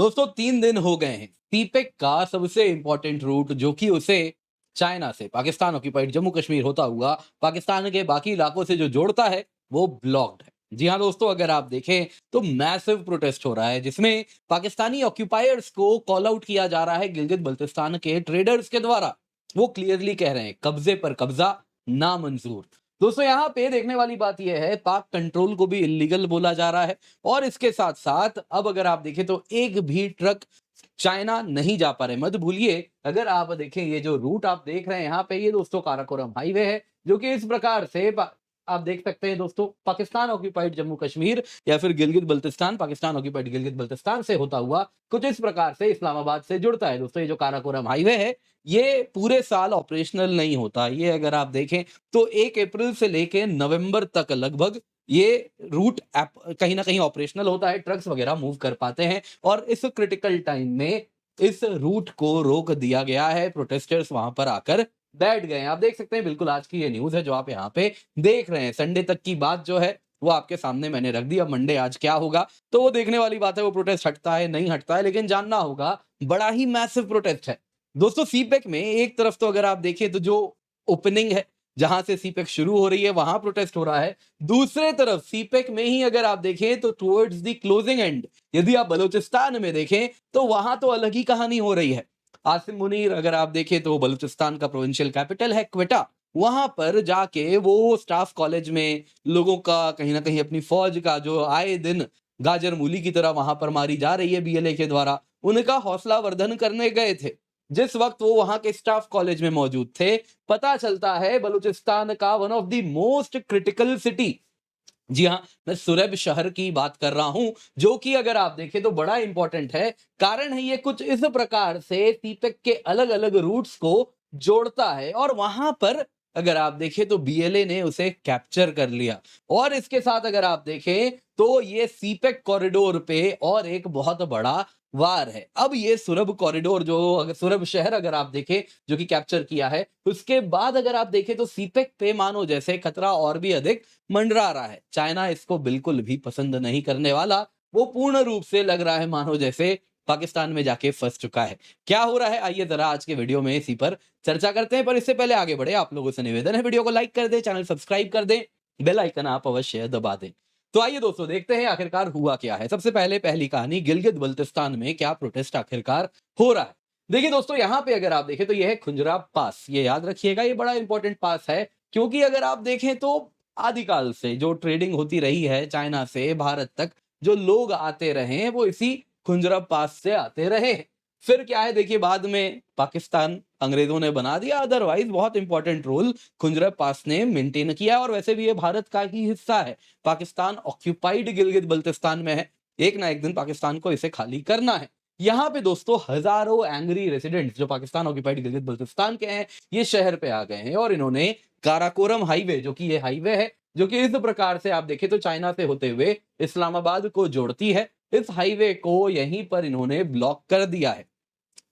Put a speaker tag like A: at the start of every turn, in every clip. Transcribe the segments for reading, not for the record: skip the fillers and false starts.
A: दोस्तों 3 दिन हो गए हैं सीपेक का सबसे इंपॉर्टेंट रूट जो कि उसे चाइना से पाकिस्तान ऑक्यूपाइड जम्मू कश्मीर होता हुआ पाकिस्तान के बाकी इलाकों से जो जोड़ता है वो ब्लॉक्ड है। जी हाँ दोस्तों, अगर आप देखें तो मैसिव प्रोटेस्ट हो रहा है जिसमें पाकिस्तानी ऑक्यूपायर्स को कॉल आउट किया जा रहा है गिलगित बल्तिस्तान के ट्रेडर्स के द्वारा। वो क्लियरली कह रहे हैं कब्जे पर कब्जा नामंजूर। दोस्तों यहाँ पे देखने वाली बात यह है पाक कंट्रोल को भी इलीगल बोला जा रहा है और इसके साथ साथ अब अगर आप देखें तो एक भी ट्रक चाइना नहीं जा पा रहे। मत भूलिए, अगर आप देखें ये जो रूट आप देख रहे हैं यहाँ पे, ये दोस्तों काराकोरम हाईवे है जो कि इस प्रकार से आप देख सकते हैं दोस्तों पाकिस्तान ऑक्यूपाइड जम्मू कश्मीर या फिर गिलगित बल्तिस्तान पाकिस्तान ऑक्यूपाइड गिलगित बल्तिस्तान से होता हुआ कुछ इस प्रकार से इस्लामाबाद से जुड़ता है। दोस्तों ये जो काराकोरम हाईवे है ये पूरे साल ऑपरेशनल नहीं होता। ये अगर आप देखें तो 1 अप्रैल से लेके नवंबर तक लगभग ये रूट कहीं ना कहीं ऑपरेशनल होता है, ट्रक्स वगैरह मूव कर पाते हैं और इस क्रिटिकल टाइम में इस रूट को रोक दिया गया है। प्रोटेस्टर्स वहां पर आकर बैठ गए हैं। आप देख सकते हैं बिल्कुल आज की ये न्यूज है जो आप यहाँ पे देख रहे हैं। संडे तक की बात जो है वो आपके सामने मैंने रख दी। अब मंडे आज क्या होगा तो वो देखने वाली बात है, वो प्रोटेस्ट हटता है नहीं हटता है, लेकिन जानना होगा बड़ा ही मैसिव प्रोटेस्ट है। दोस्तों सीपेक में एक तरफ तो अगर आप देखें तो जो ओपनिंग है जहां से सीपेक शुरू हो रही है वहां प्रोटेस्ट हो रहा है, दूसरे तरफ सीपेक में ही अगर आप देखें तो टुवर्ड्स द क्लोजिंग एंड यदि आप बलूचिस्तान में देखें तो वहां तो अलग ही कहानी हो रही है। आसिम मुनीर अगर आप देखें तो बलूचिस्तान का प्रोविंशियल कैपिटल है क्वेटा, वहां पर जाके वो स्टाफ कॉलेज में लोगों का कहीं ना कहीं अपनी फौज का जो आए दिन गाजर मूली की तरह वहां पर मारी जा रही है बीएलए के द्वारा, उनका हौसला वर्धन करने गए थे। जिस वक्त वो वहां के स्टाफ कॉलेज में मौजूद थे, पता चलता है बलूचिस्तान का one of the most critical city, जी हाँ मैं सुरब शहर की बात कर रहा हूं, जो कि अगर आप देखें तो बड़ा इंपॉर्टेंट है। कारण है ये कुछ इस प्रकार से सीपेक के अलग अलग रूट्स को जोड़ता है और वहां पर अगर आप देखें तो बीएलए ने उसे कैप्चर कर लिया और इसके साथ अगर आप देखें तो ये सीपेक कॉरिडोर पे और एक बहुत बड़ा वार है। अब ये सुरब कॉरिडोर जो सुरब शहर अगर आप देखें जो कि कैप्चर किया है, उसके बाद अगर आप देखें तो सीपेक पे मानो जैसे खतरा और भी अधिक मंडरा रहा है। चाइना इसको बिल्कुल भी पसंद नहीं करने वाला, वो पूर्ण रूप से लग रहा है मानो जैसे पाकिस्तान में जाके फंस चुका है। क्या हो रहा है आइए जरा आज के वीडियो में इसी पर चर्चा करते हैं, पर इससे पहले आगे बढ़े आप लोगों से निवेदन है वीडियो को लाइक कर दें, चैनल सब्सक्राइब कर दें, बेल आइकन आप अवश्य दबा दें। तो आइए दोस्तों देखते हैं आखिरकार हुआ क्या है। सबसे पहले पहली कहानी गिलगित बल्तिस्तान में क्या प्रोटेस्ट आखिरकार हो रहा है। देखिए दोस्तों यहाँ पे अगर आप देखें तो यह है खुंजरा पास, ये याद रखिएगा ये बड़ा इंपॉर्टेंट पास है क्योंकि अगर आप देखें तो आदिकाल से जो ट्रेडिंग होती रही है चाइना से भारत तक, जो लोग आते रहे हैं वो इसी खुंजरा पास से आते रहे हैं। फिर क्या है देखिए बाद में पाकिस्तान अंग्रेजों ने बना दिया, अदरवाइज बहुत इंपॉर्टेंट रोल खुंजरा पास ने मेंटेन किया और वैसे भी ये भारत का ही हिस्सा है। पाकिस्तान ऑक्यूपाइड गिलगित बल्तिस्तान में है, एक ना एक दिन पाकिस्तान को इसे खाली करना है। यहाँ पे दोस्तों हजारों एंग्री रेसिडेंट्स जो पाकिस्तान ऑक्यूपाइड गिलगित बल्तिस्तान के हैं ये शहर पे आ गए हैं और इन्होंने काराकोरम हाईवे जो कि ये हाईवे है जो कि इस प्रकार से आप देखें तो चाइना से होते हुए इस्लामाबाद को जोड़ती है, इस हाईवे को यहीं पर इन्होंने ब्लॉक कर दिया है।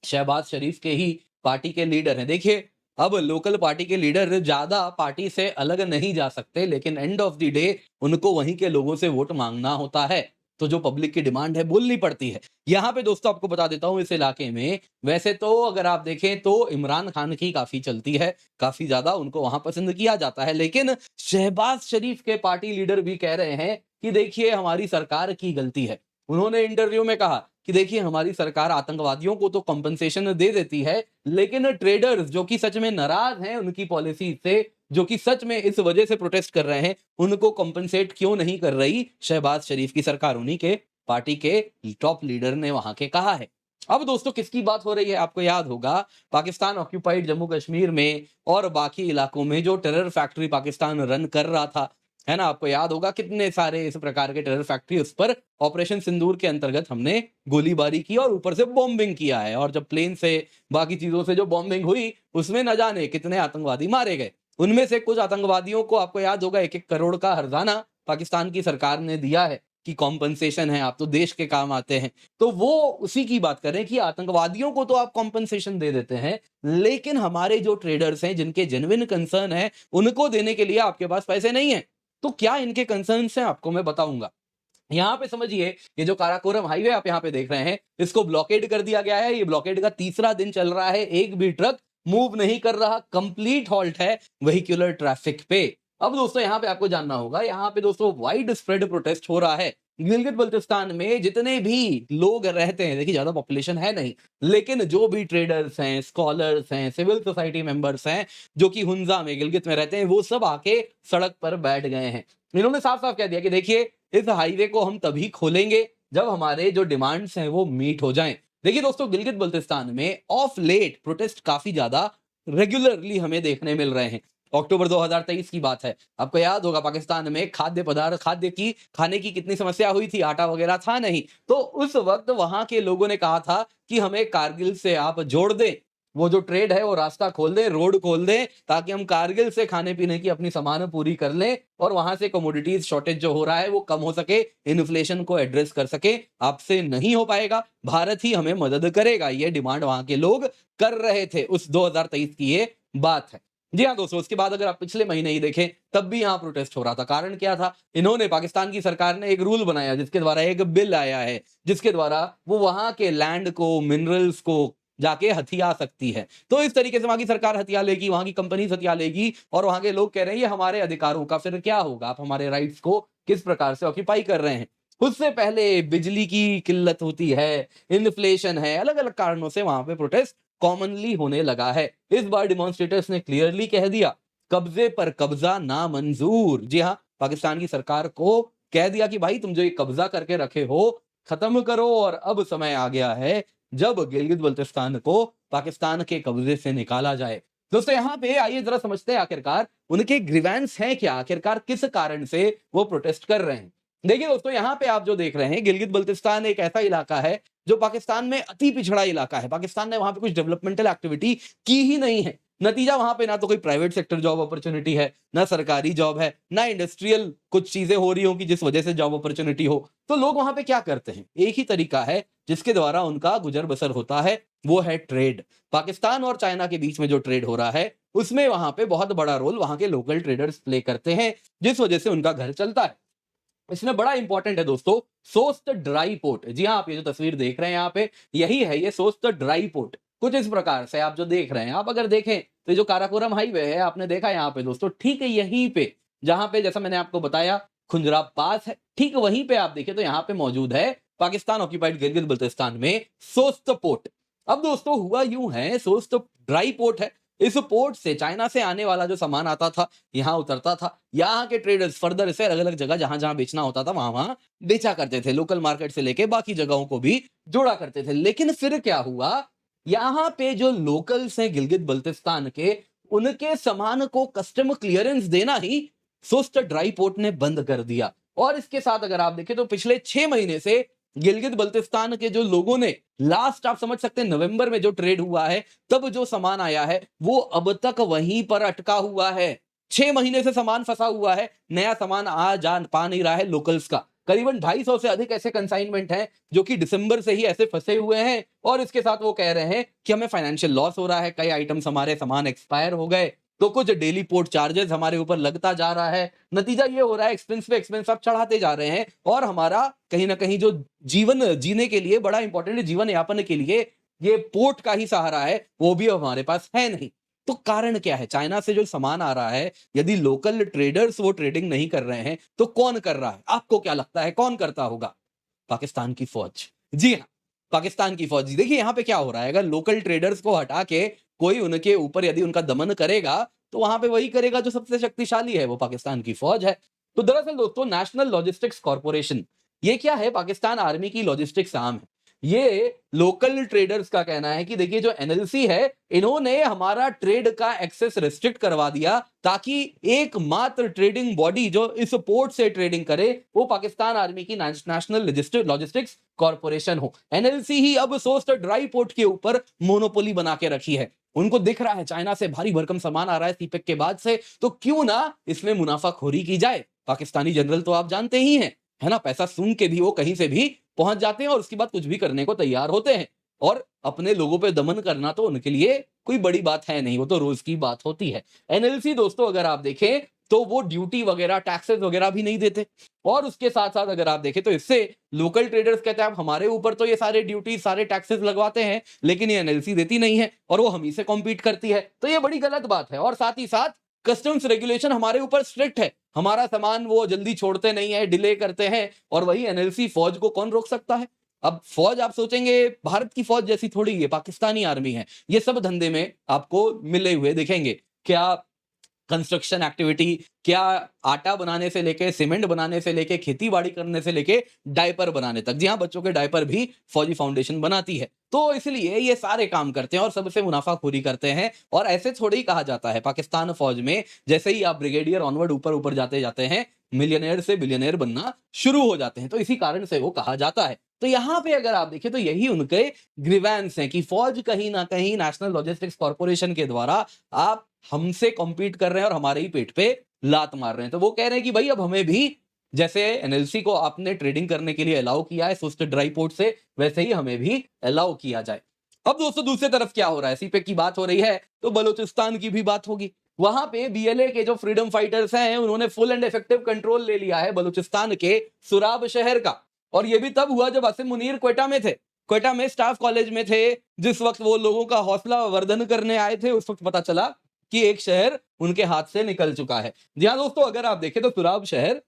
A: शहबाज शरीफ के ही पार्टी के लीडर हैं। देखिए अब लोकल पार्टी के लीडर ज्यादा पार्टी से अलग नहीं जा सकते, लेकिन एंड ऑफ द डे उनको वहीं के लोगों से वोट मांगना होता है, तो जो पब्लिक की डिमांड है बोलनी पड़ती है। यहाँ पे दोस्तों आपको बता देता हूँ इस इलाके में वैसे तो अगर आप देखें तो इमरान खान की काफी चलती है, काफी ज्यादा उनको वहां पसंद किया जाता है, लेकिन शहबाज शरीफ के पार्टी लीडर भी कह रहे हैं कि देखिए हमारी सरकार की गलती है। उन्होंने इंटरव्यू में कहा कि देखिए हमारी सरकार आतंकवादियों को तो कंपनसेशन दे देती है, लेकिन ट्रेडर्स जो कि सच में नाराज हैं उनकी पॉलिसी से, जो कि सच में इस वजह से प्रोटेस्ट कर रहे हैं, उनको कंपनसेट क्यों नहीं कर रही शहबाज शरीफ की सरकार। उन्हीं के पार्टी के टॉप लीडर ने वहां के कहा है। अब दोस्तों किसकी बात हो रही है आपको याद होगा, पाकिस्तान ऑक्यूपाइड जम्मू कश्मीर में और बाकी इलाकों में जो टेरर फैक्ट्री पाकिस्तान रन कर रहा था, है ना, आपको याद होगा कितने सारे इस प्रकार के टेरर फैक्ट्री उस पर ऑपरेशन सिंदूर के अंतर्गत हमने गोलीबारी की और ऊपर से बॉम्बिंग किया है, और जब प्लेन से बाकी चीजों से जो बॉम्बिंग हुई उसमें न जाने कितने आतंकवादी मारे गए। उनमें से कुछ आतंकवादियों को आपको याद होगा 1-1 करोड़ का हर्जाना पाकिस्तान की सरकार ने दिया है कि कॉम्पनसेशन है, आप तो देश के काम आते हैं। तो वो उसी की बात करें कि आतंकवादियों को तो आप कॉम्पनसेशन दे देते हैं, लेकिन हमारे जो ट्रेडर्स हैं जिनके जेन्युइन कंसर्न है उनको देने के लिए आपके पास पैसे नहीं है। तो क्या इनके कंसर्न्स हैं आपको मैं बताऊंगा। यहाँ पे समझिए ये जो काराकोरम हाईवे आप यहाँ पे देख रहे हैं, इसको ब्लॉकेड कर दिया गया है। ये ब्लॉकेड का तीसरा दिन चल रहा है, एक भी ट्रक मूव नहीं कर रहा, कंप्लीट हॉल्ट है व्हीक्यूलर ट्रैफिक पे। अब दोस्तों यहाँ पे आपको जानना होगा, यहाँ पे दोस्तों वाइड स्प्रेड प्रोटेस्ट हो रहा है। गिलगित बल्तिस्तान में जितने भी लोग रहते हैं, देखिए ज्यादा पॉपुलेशन है नहीं, लेकिन जो भी ट्रेडर्स हैं, स्कॉलर्स हैं, सिविल सोसाइटी मेंबर्स हैं, जो कि हुंजा में गिलगित में रहते हैं, वो सब आके सड़क पर बैठ गए हैं। इन्होंने साफ साफ कह दिया कि देखिए इस हाईवे को हम तभी खोलेंगे जब हमारे जो डिमांड्स हैं वो मीट हो जाएं। देखिए दोस्तों, गिलगित बल्तिस्तान में ऑफ लेट प्रोटेस्ट काफी ज्यादा रेगुलरली हमें देखने मिल रहे हैं। अक्टूबर 2023 की बात है, आपको याद होगा पाकिस्तान में खाद्य पदार्थ खाने की कितनी समस्या हुई थी, आटा वगैरह था नहीं। तो उस वक्त वहां के लोगों ने कहा था कि हमें कारगिल से आप जोड़ दें, वो जो ट्रेड है वो रास्ता खोल दें, रोड खोल दें, ताकि हम कारगिल से खाने पीने की अपनी सामान पूरी कर लें और वहां से कमोडिटीज शॉर्टेज जो हो रहा है वो कम हो सके, इन्फ्लेशन को एड्रेस कर सके। आपसे नहीं हो पाएगा, भारत ही हमें मदद करेगा, ये डिमांड वहां के लोग कर रहे थे। उस 2023 की ये बात है। जी हाँ दोस्तों, उसके बाद अगर आप पिछले महीने ही देखें तब भी यहाँ प्रोटेस्ट हो रहा था। कारण क्या था? इन्होंने, पाकिस्तान की सरकार ने एक रूल बनाया, जिसके द्वारा एक बिल आया है, जिसके द्वारा वो वहां के लैंड को, मिनरल्स को जाके हथिया सकती है। तो इस तरीके से वहां की सरकार हथिया लेगी, वहां की कंपनीज हथिया लेगी, और वहां के लोग कह रहे हैं ये हमारे अधिकारों का फिर क्या होगा, आप हमारे राइट्स को किस प्रकार से ऑक्यूपाई कर रहे हैं। उससे पहले बिजली की किल्लत होती है, इन्फ्लेशन है, अलग अलग कारणों से वहां पे प्रोटेस्ट कॉमनली होने लगा है। इस बार डिमॉन्स्ट्रेटर्स ने क्लियरली कह दिया, कब्जे पर कब्जा नामंजूर। जी हाँ, पाकिस्तान की सरकार को कह दिया कि भाई तुम जो ये कब्जा करके रखे हो खत्म करो, और अब समय आ गया है जब गिलगित बल्तिस्तान को पाकिस्तान के कब्जे से निकाला जाए। दोस्तों यहाँ पे आइए जरा समझते हैं आखिरकार उनके ग्रीवेंस हैं क्या, आखिरकार किस कारण से वो प्रोटेस्ट कर रहे हैं। देखिए दोस्तों, यहाँ पे आप जो देख रहे हैं, गिलगित बल्तिस्तान एक ऐसा इलाका है जो पाकिस्तान में अति पिछड़ा इलाका है। पाकिस्तान ने वहां पे कुछ डेवलपमेंटल एक्टिविटी की ही नहीं है। नतीजा वहां पे ना तो कोई प्राइवेट सेक्टर जॉब अपॉर्चुनिटी है, ना सरकारी जॉब है, ना इंडस्ट्रियल कुछ चीजें हो रही हो कि जिस वजह से जॉब अपॉर्चुनिटी हो। तो लोग वहां पे क्या करते हैं, एक ही तरीका है जिसके द्वारा उनका गुजर बसर होता है, वो है ट्रेड। पाकिस्तान और चाइना के बीच में जो ट्रेड हो रहा है उसमें वहां पे बहुत बड़ा रोल वहां के लोकल ट्रेडर्स प्ले करते हैं, जिस वजह से उनका घर चलता है। इसमें बड़ा इंपॉर्टेंट है दोस्तों, सोस्त ड्राई पोर्ट। जी हाँ, आप ये जो तस्वीर देख रहे हैं यहाँ पे, यही है ये सोस्त ड्राई पोर्ट। कुछ इस प्रकार से आप जो देख रहे हैं, आप अगर देखें तो ये जो काराकोरम हाईवे है आपने देखा यहाँ पे दोस्तों, ठीक है यहीं पे जहां पे जैसा मैंने आपको बताया खुंजराब पास है, ठीक वहीं पे आप देखें तो यहाँ पे मौजूद है पाकिस्तान ऑक्यूपाइड गिलगित बल्तिस्तान में सोस्त पोर्ट। अब दोस्तों हुआ यूं है, सोस्त ड्राई पोर्ट है। इस पोर्ट से चाइना से आने वाला जो सामान आता था यहाँ उतरता था, यहाँ के ट्रेडर्स फर्दर इसे अलग अलग जगह जहां जहां बेचना होता था वहां वहां बेचा करते थे, लोकल मार्केट से लेके बाकी जगहों को भी जोड़ा करते थे। लेकिन फिर क्या हुआ, यहाँ पे जो लोकल्स हैं गिलगित बल्तिस्तान के, उनके सामान को कस्टम क्लियरेंस देना ही सोस्ट ड्राई पोर्ट ने बंद कर दिया। और इसके साथ अगर आप देखें तो पिछले 6 महीने से गिलगित बल्तिस्तान के जो लोगों ने, लास्ट आप समझ सकते हैं नवंबर में जो ट्रेड हुआ है तब जो सामान आया है वो अब तक वहीं पर अटका हुआ है। 6 महीने से सामान फंसा हुआ है, नया सामान आ जा पा नहीं रहा है लोकल्स का। करीबन 250 से अधिक ऐसे कंसाइनमेंट हैं जो कि दिसंबर से ही ऐसे फंसे हुए हैं, और इसके साथ वो कह रहे हैं कि हमें फाइनेंशियल लॉस हो रहा है, कई आइटम्स हमारे सामान एक्सपायर हो गए, तो कुछ डेली पोर्ट चार्जेस हमारे ऊपर लगता जा रहा है। नतीजा ये हो रहा है एक्सपेंस पे एक्सपेंस आप चढ़ाते जा रहे हैं, और हमारा कहीं ना कहीं जो जीवन जीने के लिए बड़ा इंपॉर्टेंट जीवन यापन के लिए ये पोर्ट का ही सहारा है, वो भी हमारे पास है नहीं। तो कारण क्या है, चाइना से जो सामान आ रहा है, यदि लोकल ट्रेडर्स वो ट्रेडिंग नहीं कर रहे हैं तो कौन कर रहा है? आपको क्या लगता है कौन करता होगा? पाकिस्तान की फौज। जी हाँ, पाकिस्तान की फौज। देखिए यहाँ पे क्या हो रहा है, अगर लोकल ट्रेडर्स को हटा के कोई उनके ऊपर यदि उनका दमन करेगा तो वहां पे वही करेगा जो सबसे शक्तिशाली है, वो पाकिस्तान की फौज है। तो दरअसल दोस्तों, नेशनल लॉजिस्टिक्स कॉर्पोरेशन, ये क्या है, पाकिस्तान आर्मी की लॉजिस्टिक्स आर्म है। ये लोकल ट्रेडर्स का कहना है कि देखिए जो एनएलसी है, इन्होंने हमारा ट्रेड का एक्सेस रिस्ट्रिक्ट करवा दिया, ताकि एकमात्र ट्रेडिंग बॉडी जो इस पोर्ट से ट्रेडिंग करे वो पाकिस्तान आर्मी की नेशनल लॉजिस्टिक्स कॉर्पोरेशन हो। एनएलसी ही अब सोस्ट ड्राई पोर्ट के ऊपर मोनोपोली बना के रखी है। उनको दिख रहा है चाइना से भारी भरकम सामान आ रहा है सीपेक के बाद से, तो क्यों ना इसमें मुनाफाखोरी की जाए। पाकिस्तानी जनरल तो आप जानते ही हैं, है ना, पैसा सूंघ के भी वो कहीं से भी पहुंच जाते हैं और उसके बाद कुछ भी करने को तैयार होते हैं। और अपने लोगों पे दमन करना तो उनके लिए कोई बड़ी बात है नहीं, वो तो रोज की बात होती है। एनएलसी दोस्तों अगर आप देखें तो वो ड्यूटी वगैरह, टैक्सेस वगैरह भी नहीं देते। और उसके साथ-साथ अगर आप देखें तो इससे लोकल ट्रेडर्स कहते हैं आप हमारे ऊपर तो ये सारे ड्यूटी, सारे टैक्सेस लगवाते हैं, लेकिन ये एनएलसी देती नहीं है और वो हम ही से कॉम्पीट करती है। तो ये बड़ी गलत बात है और साथ ही साथ कस्टम्स रेगुलेशन हमारे ऊपर स्ट्रिक्ट है। हमारा सामान वो जल्दी छोड़ते नहीं है, डिले करते हैं और वही एनएलसी फौज को कौन रोक सकता है? अब फौज आप सोचेंगे भारत की फौज जैसी थोड़ी है, पाकिस्तानी आर्मी है। ये सब धंधे में आपको मिले हुए दिखेंगे। क्या कंस्ट्रक्शन एक्टिविटी, क्या आटा बनाने से लेके, सीमेंट बनाने से लेके, खेती-बाड़ी करने से लेके, डायपर बनाने तक। जी हाँ, बच्चों के डायपर भी फौजी फाउंडेशन बनाती है। तो इसलिए ये सारे काम करते हैं और सबसे मुनाफाखोरी करते हैं और ऐसे थोड़ी ही कहा जाता है। पाकिस्तान फौज में जैसे ही आप ब्रिगेडियर ऑनवर्ड ऊपर-ऊपर जाते जाते हैं, मिलियनेयर से बिलियनेयर बनना शुरू हो जाते हैं। तो इसी कारण से वो कहा जाता है। तो यहाँ पे अगर आप देखें तो यही उनके ग्रीवेंस हैं कि फौज कहीं न कहीं नेशनल लॉजिस्टिक्स कॉर्पोरेशन के द्वारा आप हमसे कॉम्पीट कर रहे हैं और हमारे ही पेट पे लात मार रहे हैं। तो वो कह रहे हैं कि भाई अब हमें भी जैसे एनएलसी को आपने ट्रेडिंग करने के लिए अलाउ किया है सुस्त ड्राई पोर्ट से, वैसे ही हमें भी अलाउ किया जाए। अब दोस्तों दूसरी तरफ क्या हो रहा है? सीपेक की बात हो रही है तो बलूचिस्तान की भी बात होगी। वहां पे बीएलए के जो फ्रीडम फाइटर्स हैं उन्होंने फुल एंड इफेक्टिव कंट्रोल ले लिया है बलूचिस्तान के सुराब शहर का। और ये भी तब हुआ जब आसिम मुनीर क्वेटा में थे। क्वेटा में स्टाफ कॉलेज में थे। जिस वक्त वो लोगों का हौसला वर्धन करने आए थे उस वक्त पता चला कि एक शहर उनके हाथ से निकल चुका है। जी हाँ दोस्तों, अगर आप देखें तो तुराब शहर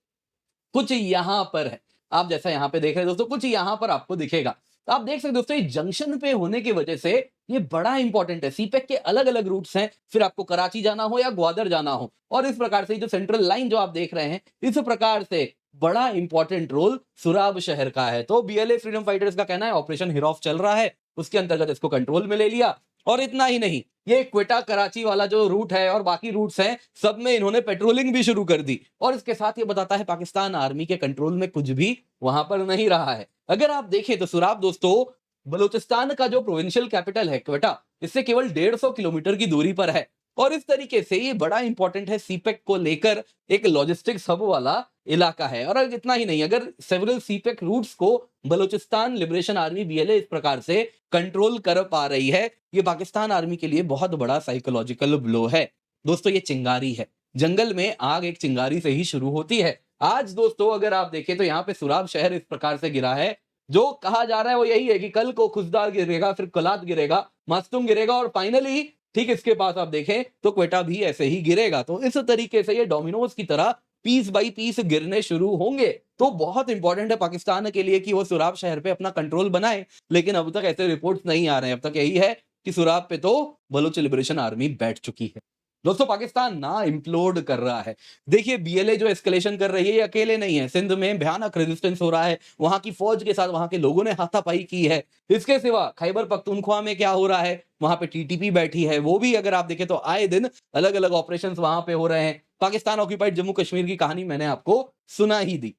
A: कुछ यहां पर है। आप जैसा यहां पे देख रहे हैं दोस्तों, कुछ यहां पर आपको दिखेगा। तो आप देख सकते हैं दोस्तों, ये जंक्शन पे होने की वजह से ये बड़ा इंपॉर्टेंट है। सीपेक के अलग-अलग रूट्स हैं, फिर आपको कराची जाना हो या ग्वादर जाना हो और इस प्रकार से जो सेंट्रल लाइन जो आप देख रहे हैं, इस प्रकार से बड़ा इंपॉर्टेंट रोल सुराब शहर का है। तो बीएलए फ्रीडम फाइटर्स का कहना है ऑपरेशन हिरॉफ चल रहा है, उसके अंतर्गत इसको कंट्रोल में ले लिया। और इतना ही नहीं, ये क्वेटा कराची वाला जो रूट है और बाकी रूट्स हैं, सब में इन्होंने पेट्रोलिंग भी शुरू कर दी। और इसके साथ ये बताता है पाकिस्तान आर्मी के कंट्रोल में कुछ भी वहां पर नहीं रहा है। अगर आप देखें तो सुराब दोस्तों बलूचिस्तान का जो प्रोविंशियल कैपिटल है क्वेटा, इससे केवल 150 किलोमीटर की दूरी पर है। और इस तरीके से ये बड़ा इंपॉर्टेंट है सीपेक को लेकर, एक लॉजिस्टिक्स हब वाला इलाका है। और इतना ही नहीं, अगर सेवरल सीपेक रूट्स को बलूचिस्तान लिबरेशन आर्मी बीएलए इस प्रकार से कंट्रोल कर पा रही है, ये पाकिस्तान आर्मी के लिए बहुत बड़ा साइकोलॉजिकल ब्लो है। दोस्तों ये चिंगारी है। जंगल में आग एक चिंगारी से ही शुरू होती है। आज दोस्तों अगर आप देखें तो यहाँ पे सुराब शहर इस प्रकार से गिरा है। जो कहा जा रहा है वो यही है कि कल को खुशदार गिरेगा, फिर कलात गिरेगा, मास्तूम गिरेगा और फाइनली ठीक इसके पास आप देखें तो क्वेटा भी ऐसे ही गिरेगा। तो इस तरीके से ये डोमिनोज की तरह पीस बाई पीस गिरने शुरू होंगे। तो बहुत इंपॉर्टेंट है पाकिस्तान के लिए कि वो सुराब शहर पे अपना कंट्रोल बनाए, लेकिन अब तक ऐसे रिपोर्ट्स नहीं आ रहे हैं। अब तक यही है कि सुराब पे तो बलूच लिबरेशन आर्मी बैठ चुकी है। दोस्तों पाकिस्तान ना इम्प्लोड कर रहा है। देखिए बीएलए जो एस्केलेशन कर रही है ये अकेले नहीं है। सिंध में भयानक रेजिस्टेंस हो रहा है, वहां की फौज के साथ वहां के लोगों ने हाथापाई की है। इसके सिवा खैबर पख्तूनख्वा में क्या हो रहा है, वहां पे टीटीपी बैठी है, वो भी अगर आप देखें तो आए दिन अलग अलग ऑपरेशंस वहां पे हो रहे हैं। पाकिस्तान ऑक्यूपाइड जम्मू कश्मीर की कहानी मैंने आपको सुना ही दी।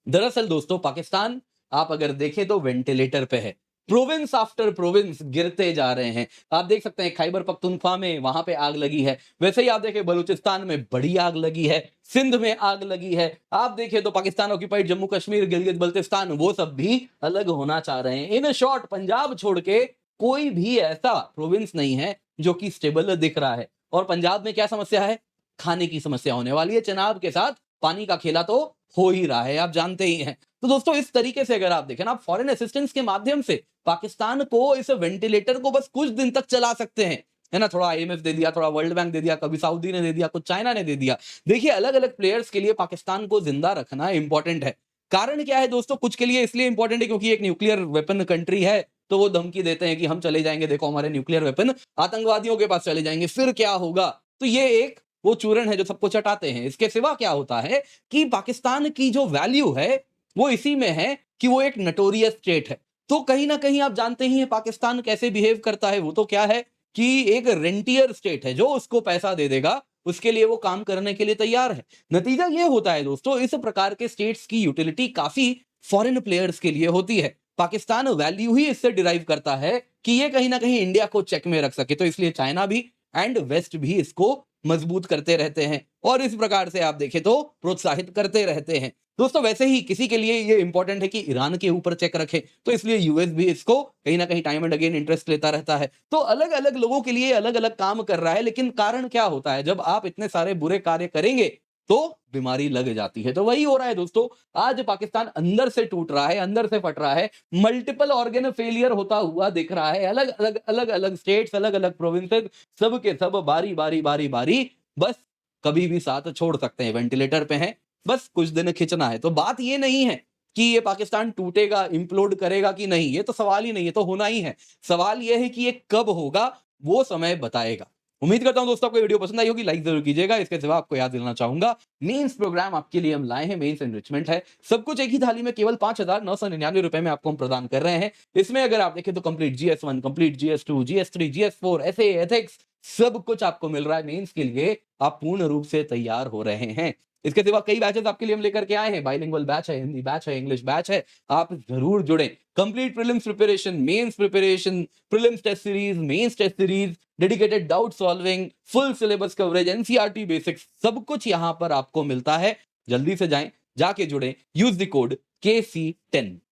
A: दरअसल दोस्तों पाकिस्तान आप अगर देखें तो वेंटिलेटर पे है। प्रोविंस आफ्टर प्रोविंस गिरते जा रहे हैं। आप देख सकते हैं खैबर पख्तूनख्वा में वहां पे आग लगी है, वैसे ही आप देखें बलूचिस्तान में बड़ी आग लगी है, सिंध में आग लगी है। आप देखें तो पाकिस्तान ऑक्यूपाइड जम्मू कश्मीर, गिलगित बल्तिस्तान, वो सब भी अलग होना चाह रहे हैं। इन शॉर्ट पंजाब छोड़ के कोई भी ऐसा प्रोविंस नहीं है जो कि स्टेबल दिख रहा है। और पंजाब में क्या समस्या है? खाने की समस्या होने वाली है। चनाब के साथ पानी का खेला तो हो ही रहा है, आप जानते ही हैं। तो दोस्तों इस तरीके से अगर आप देखें ना, आप फॉरेन असिस्टेंस के माध्यम से पाकिस्तान को, इस वेंटिलेटर को बस कुछ दिन तक चला सकते हैं, है ना। थोड़ा आईएमएफ दे दिया, थोड़ा वर्ल्ड बैंक दे दिया, कभी सऊदी ने दे दिया, कुछ चाइना ने दे दिया। देखिए अलग अलग प्लेयर्स के लिए पाकिस्तान को जिंदा रखना इंपॉर्टेंट है। कारण क्या है दोस्तों? कुछ के लिए इसलिए इंपॉर्टेंट है क्योंकि एक न्यूक्लियर वेपन कंट्री है, तो वो धमकी देते हैं कि हम चले जाएंगे, देखो हमारे न्यूक्लियर वेपन आतंकवादियों के पास चले जाएंगे, फिर क्या होगा। तो ये एक वो चूरन है जो सबको चटाते हैं। इसके सिवा क्या होता है कि पाकिस्तान की जो वैल्यू है वो इसी में है कि वो एक नटोरियस स्टेट है। तो कहीं ना कहीं आप जानते ही हैं पाकिस्तान कैसे बिहेव करता है। वो तो क्या है कि एक रेंटियर स्टेट है, जो उसको पैसा दे देगा उसके लिए वो काम करने के लिए तैयार है। नतीजा ये होता है दोस्तों, इस प्रकार के स्टेट्स की यूटिलिटी काफी फॉरेन प्लेयर्स के लिए होती है। पाकिस्तान वैल्यू ही इससे डिराइव करता है कि ये कहीं ना कहीं इंडिया को चेक में रख सके। तो इसलिए चाइना भी एंड वेस्ट भी इसको मजबूत करते रहते हैं और इस प्रकार से आप देखें तो प्रोत्साहित करते रहते हैं। दोस्तों वैसे ही किसी के लिए ये इंपॉर्टेंट है कि ईरान के ऊपर चेक रखे, तो इसलिए यूएस भी इसको कहीं ना कहीं टाइम एंड अगेन इंटरेस्ट लेता रहता है। तो अलग अलग लोगों के लिए अलग अलग काम कर रहा है। लेकिन कारण क्या होता है? जब आप इतने सारे बुरे कार्य करेंगे तो बीमारी लग जाती है। तो वही हो रहा है दोस्तों, आज पाकिस्तान अंदर से टूट रहा है, अंदर से फट रहा है, मल्टीपल ऑर्गन फेलियर होता हुआ दिख रहा है। अलग-अलग स्टेट्स, अलग-अलग प्रोविंसेस, सब के सब बारी-बारी बस कभी भी साथ छोड़ सकते हैं, वेंटिलेटर पे हैं, बस कुछ दिन खिंचना है। तो बात ये नहीं है कि ये पाकिस्तान टूटेगा, इम्प्लोड करेगा कि नहीं, ये तो सवाल ही नहीं है, तो होना ही है। सवाल ये है कि ये कब होगा, वो समय बताएगा। उम्मीद करता हूं दोस्तों आपको वीडियो पसंद आई होगी, लाइक जरूर कीजिएगा। इसके सिवा आपको याद दिलाना चाहूंगा, मेंस प्रोग्राम आपके लिए हम लाए हैं, मेंस एनरिचमेंट है। सब कुछ एक ही थाली में केवल 5,999 रुपए में आपको हम प्रदान कर रहे हैं। इसमें अगर आप देखें तो complete जीएस1, complete GS two, जीएस3, जीएस4, S A, ethics, सब कुछ आपको मिल रहा है। मेंस के लिए आप पूर्ण रूप से तैयार हो रहे हैं। इसके सिवा कई बैचेस आपके लिए हम लेकर के आए हैं। बाइलिंगुअल बैच है, हिंदी बैच है, इंग्लिश बैच है, आप जरूर जुड़ें। Complete prelims preparation, mains preparation, prelims test series, mains test series, dedicated doubt solving, full syllabus coverage, NCERT basics, सब कुछ यहां पर आपको मिलता है। जल्दी से जाएं, जाके जुड़ें, यूज द कोड KC10।